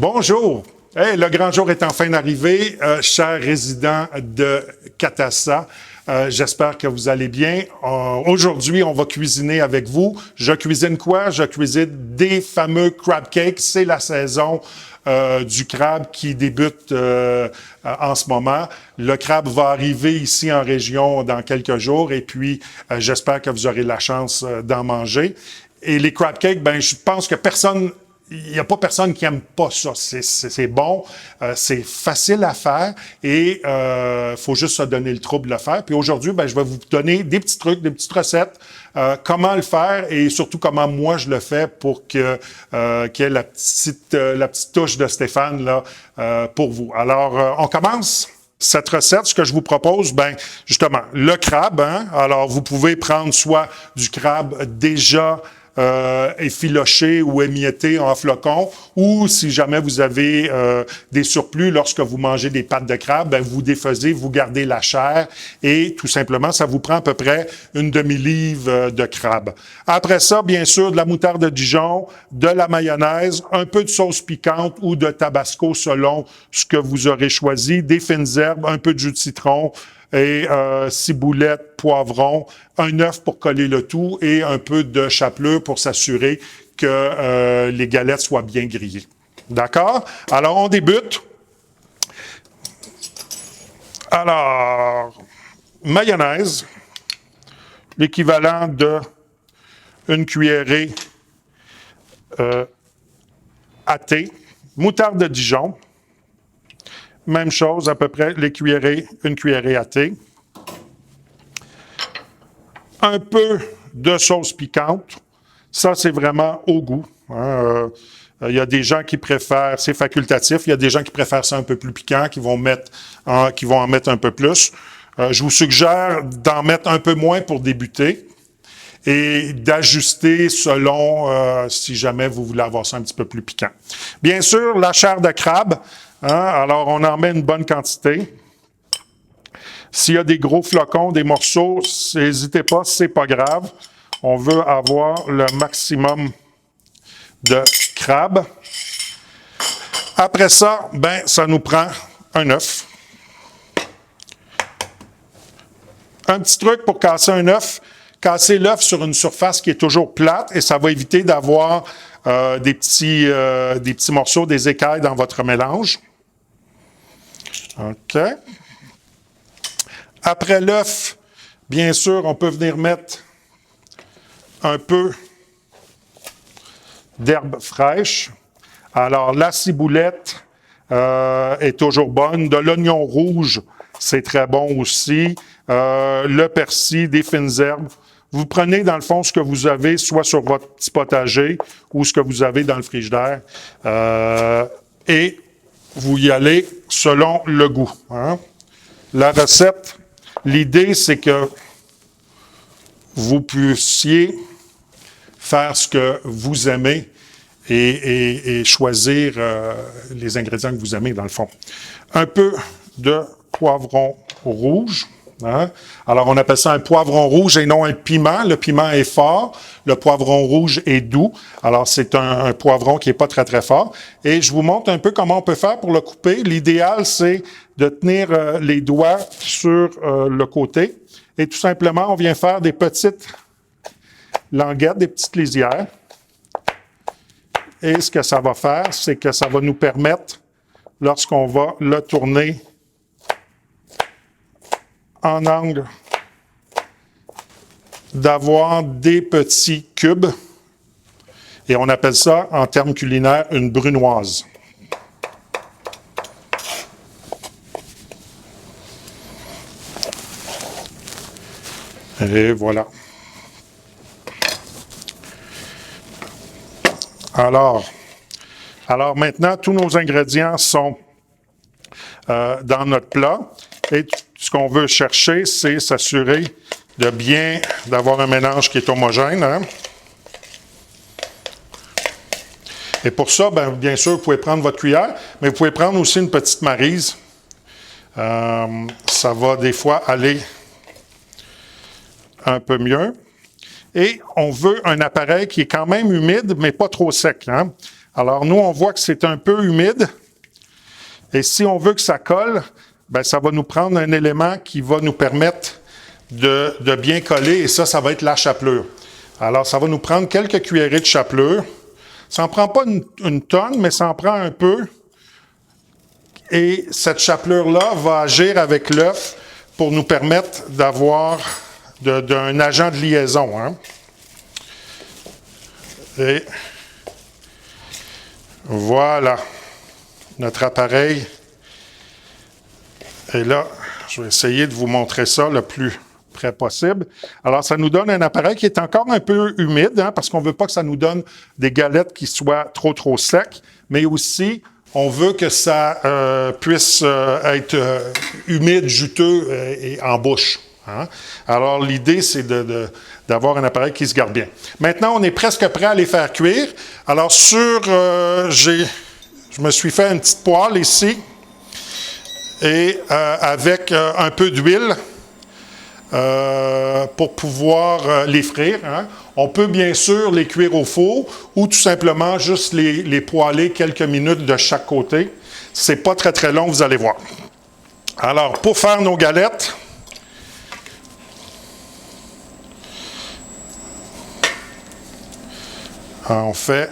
Bonjour! Hey, le grand jour est enfin arrivé, chers résidents de Katassa. J'espère que vous allez bien. Aujourd'hui, on va cuisiner avec vous. Je cuisine quoi? Je cuisine des fameux crab cakes. C'est la saison du crabe qui débute en ce moment. Le crabe va arriver ici en région dans quelques jours et puis j'espère que vous aurez la chance d'en manger. Et les crab cakes, ben je pense que il n'y a pas personne qui aime pas ça. C'est bon, c'est facile à faire et faut juste se donner le trouble de le faire. Puis aujourd'hui, ben, je vais vous donner des petits trucs, des petites recettes, comment le faire et surtout comment moi je le fais pour qu'il y ait la petite touche de Stéphane là pour vous. Alors, on commence. Cette recette, ce que je vous propose, ben justement, le crabe. Hein? Alors, vous pouvez prendre soit du crabe déjà effiloché ou émietté en flocons, ou si jamais vous avez des surplus lorsque vous mangez des pâtes de crabe, ben vous défaisez, vous gardez la chair et tout simplement, ça vous prend à peu près une demi-livre de crabe. Après ça, bien sûr, de la moutarde de Dijon, de la mayonnaise, un peu de sauce piquante ou de tabasco selon ce que vous aurez choisi, des fines herbes, un peu de jus de citron, et ciboulette, poivron, un œuf pour coller le tout et un peu de chapelure pour s'assurer que les galettes soient bien grillées. D'accord? Alors, on débute. Alors, mayonnaise, l'équivalent de une cuillerée à thé, moutarde de Dijon, même chose, à peu près, une cuillerée à thé. Un peu de sauce piquante. Ça, c'est vraiment au goût. Hein. Il y a des gens qui préfèrent, c'est facultatif, il y a des gens qui préfèrent ça un peu plus piquant, qui vont en mettre un peu plus. Je vous suggère d'en mettre un peu moins pour débuter et d'ajuster selon si jamais vous voulez avoir ça un petit peu plus piquant. Bien sûr, la chair de crabe. Hein? Alors, on en met une bonne quantité. S'il y a des gros flocons, des morceaux, n'hésitez pas, c'est pas grave. On veut avoir le maximum de crabe. Après ça, ben, ça nous prend un œuf. Un petit truc pour casser un œuf, casser l'œuf sur une surface qui est toujours plate et ça va éviter d'avoir des petits morceaux, des écailles dans votre mélange. OK. Après l'œuf, bien sûr, on peut venir mettre un peu d'herbe fraîche. Alors, la ciboulette est toujours bonne. De l'oignon rouge, c'est très bon aussi. Le persil, des fines herbes. Vous prenez, dans le fond, ce que vous avez, soit sur votre petit potager ou ce que vous avez dans le frigidaire. Et vous y allez selon le goût. Hein? La recette, l'idée, c'est que vous puissiez faire ce que vous aimez et choisir les ingrédients que vous aimez, dans le fond. Un peu de poivron rouge. Hein? Alors, on appelle ça un poivron rouge et non un piment. Le piment est fort, le poivron rouge est doux. Alors, c'est un poivron qui n'est pas très, très fort. Et je vous montre un peu comment on peut faire pour le couper. L'idéal, c'est de tenir les doigts sur le côté. Et tout simplement, on vient faire des petites languettes, des petites lisières. Et ce que ça va faire, c'est que ça va nous permettre, lorsqu'on va le tourner en angle, d'avoir des petits cubes. Et on appelle ça, en termes culinaires, une brunoise. Et voilà. Alors maintenant, tous nos ingrédients sont dans notre plat. Et ce qu'on veut chercher, c'est s'assurer d'avoir un mélange qui est homogène. Hein? Et pour ça, bien sûr, vous pouvez prendre votre cuillère, mais vous pouvez prendre aussi une petite maryse. Ça va des fois aller un peu mieux. Et on veut un appareil qui est quand même humide, mais pas trop sec. Hein? Alors, nous, on voit que c'est un peu humide. Et si on veut que ça colle, ben, ça va nous prendre un élément qui va nous permettre de bien coller. Et ça va être la chapelure. Alors, ça va nous prendre quelques cuillerées de chapelure. Ça n'en prend pas une tonne, mais ça en prend un peu. Et cette chapelure-là va agir avec l'œuf pour nous permettre d'avoir un agent de liaison. Hein? Et voilà, notre appareil est là. Je vais essayer de vous montrer ça le plus près possible. Alors, ça nous donne un appareil qui est encore un peu humide, hein, parce qu'on ne veut pas que ça nous donne des galettes qui soient trop secs, mais aussi, on veut que ça puisse être humide, juteux et en bouche. Hein? Alors, l'idée, c'est d'avoir un appareil qui se garde bien. Maintenant, on est presque prêt à les faire cuire. Alors, je me suis fait une petite poêle ici et avec un peu d'huile pour pouvoir les frire. Hein? On peut bien sûr les cuire au four ou tout simplement juste les poêler quelques minutes de chaque côté. C'est pas très long, vous allez voir. Alors, pour faire nos galettes, on fait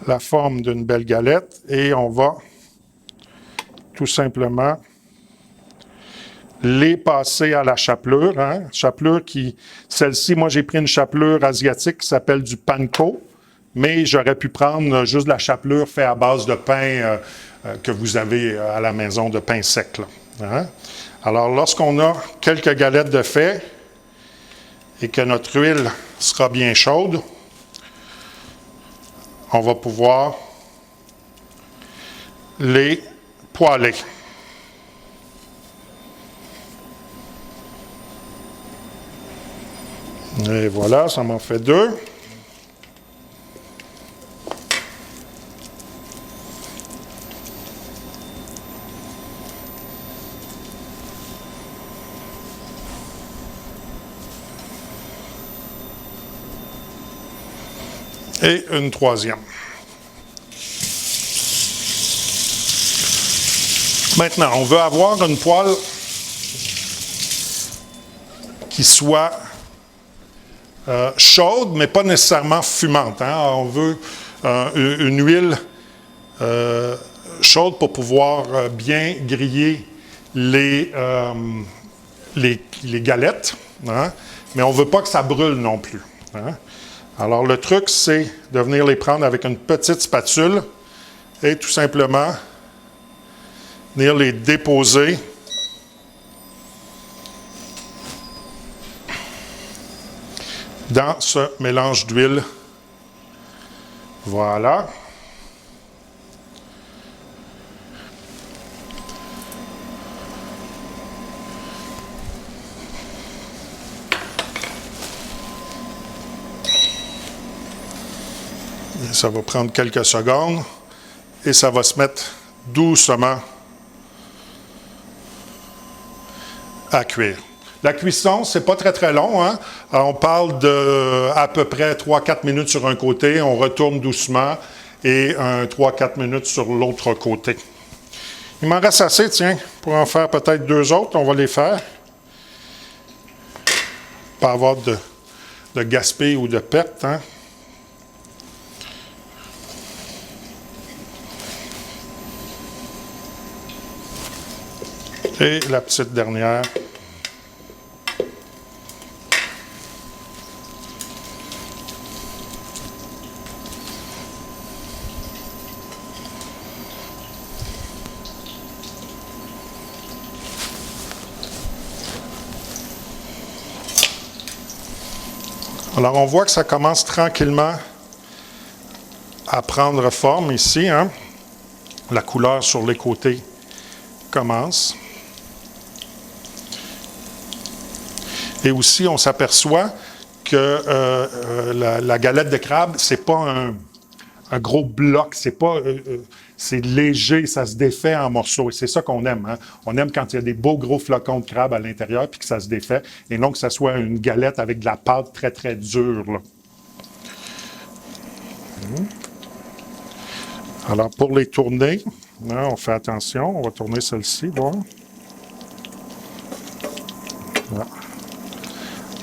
la forme d'une belle galette et on va tout simplement les passer à la chapelure. Hein? Chapelure celle-ci, moi j'ai pris une chapelure asiatique qui s'appelle du panko, mais j'aurais pu prendre juste de la chapelure faite à base de pain que vous avez à la maison, de pain sec. Là. Hein? Alors lorsqu'on a quelques galettes de fait et que notre huile sera bien chaude, on va pouvoir les poêler. Et voilà, ça m'en fait 2. Et une 3e. Maintenant, on veut avoir une poêle qui soit chaude, mais pas nécessairement fumante. Hein? On veut une huile chaude pour pouvoir bien griller les galettes, hein? Mais on ne veut pas que ça brûle non plus. Hein? Alors, le truc, c'est de venir les prendre avec une petite spatule et tout simplement venir les déposer dans ce mélange d'huile. Voilà. Et ça va prendre quelques secondes et ça va se mettre doucement à cuire. La cuisson, c'est pas très long. Hein? On parle de à peu près 3-4 minutes sur un côté, on retourne doucement et 3-4 minutes sur l'autre côté. Il m'en reste assez, tiens, pour en faire peut-être 2 autres. On va les faire. Pas avoir de gaspille ou de perte. Hein? Et la petite dernière. Alors, on voit que ça commence tranquillement à prendre forme ici. Hein? La couleur sur les côtés commence. Et aussi, on s'aperçoit que la galette de crabe, c'est pas un gros bloc, c'est léger, ça se défait en morceaux. Et c'est ça qu'on aime. Hein? On aime quand il y a des beaux gros flocons de crabe à l'intérieur puis que ça se défait. Et non que ça soit une galette avec de la pâte très dure. Là. Alors, pour les tourner, là, on fait attention. On va tourner celle-ci, voir. Voilà.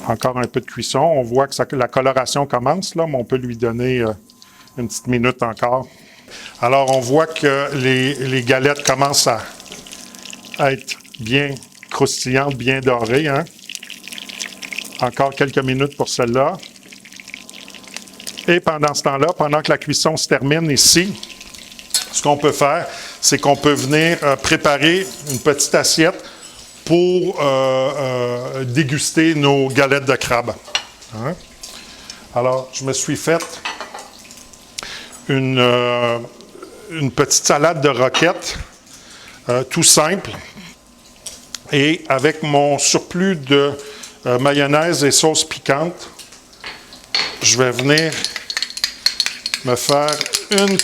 Encore un peu de cuisson. On voit que la coloration commence, là, mais on peut lui donner une petite minute encore. Alors, on voit que les galettes commencent à être bien croustillantes, bien dorées. Hein? Encore quelques minutes pour celle-là. Et pendant ce temps-là, pendant que la cuisson se termine ici, ce qu'on peut faire, c'est qu'on peut venir préparer une petite assiette pour déguster nos galettes de crabe. Hein? Alors, je me suis fait une petite salade de roquettes, tout simple. Et avec mon surplus de mayonnaise et sauce piquante, je vais venir me faire une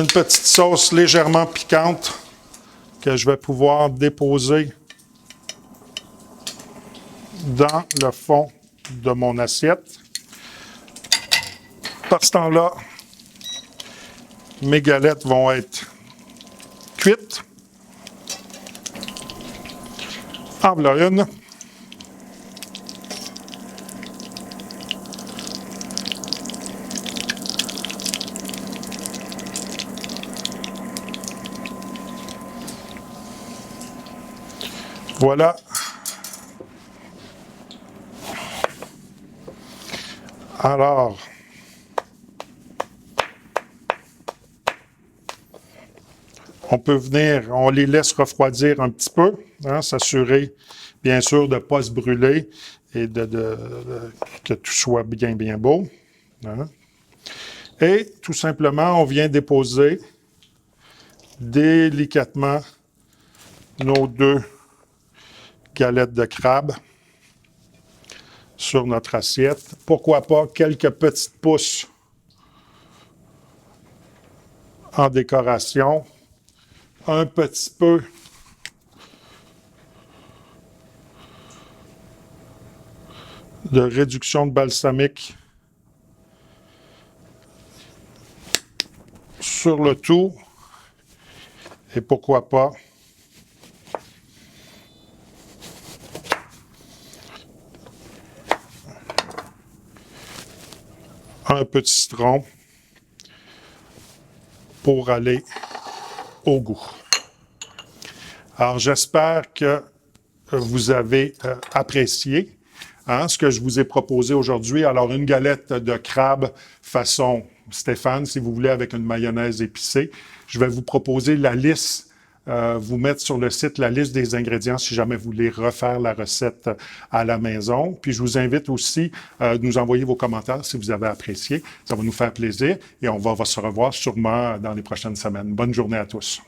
petite sauce légèrement piquante que je vais pouvoir déposer dans le fond de mon assiette. Par ce temps-là, mes galettes vont être cuites. En voilà une. Voilà. Alors, on peut venir, on les laisse refroidir un petit peu, hein, s'assurer, bien sûr, de ne pas se brûler et que tout soit bien, bien beau. Hein. Et tout simplement, on vient déposer délicatement nos deux galettes de crabe sur notre assiette. Pourquoi pas quelques petites pousses en décoration. Un petit peu de réduction de balsamique sur le tout. Et pourquoi pas un peu de citron pour aller au goût. Alors, j'espère que vous avez apprécié ce que je vous ai proposé aujourd'hui. Alors, une galette de crabe façon Stéphane, si vous voulez, avec une mayonnaise épicée. Je vais vous proposer la liste, vous mettre sur le site la liste des ingrédients si jamais vous voulez refaire la recette à la maison. Puis, je vous invite aussi à nous envoyer vos commentaires si vous avez apprécié. Ça va nous faire plaisir et on va se revoir sûrement dans les prochaines semaines. Bonne journée à tous.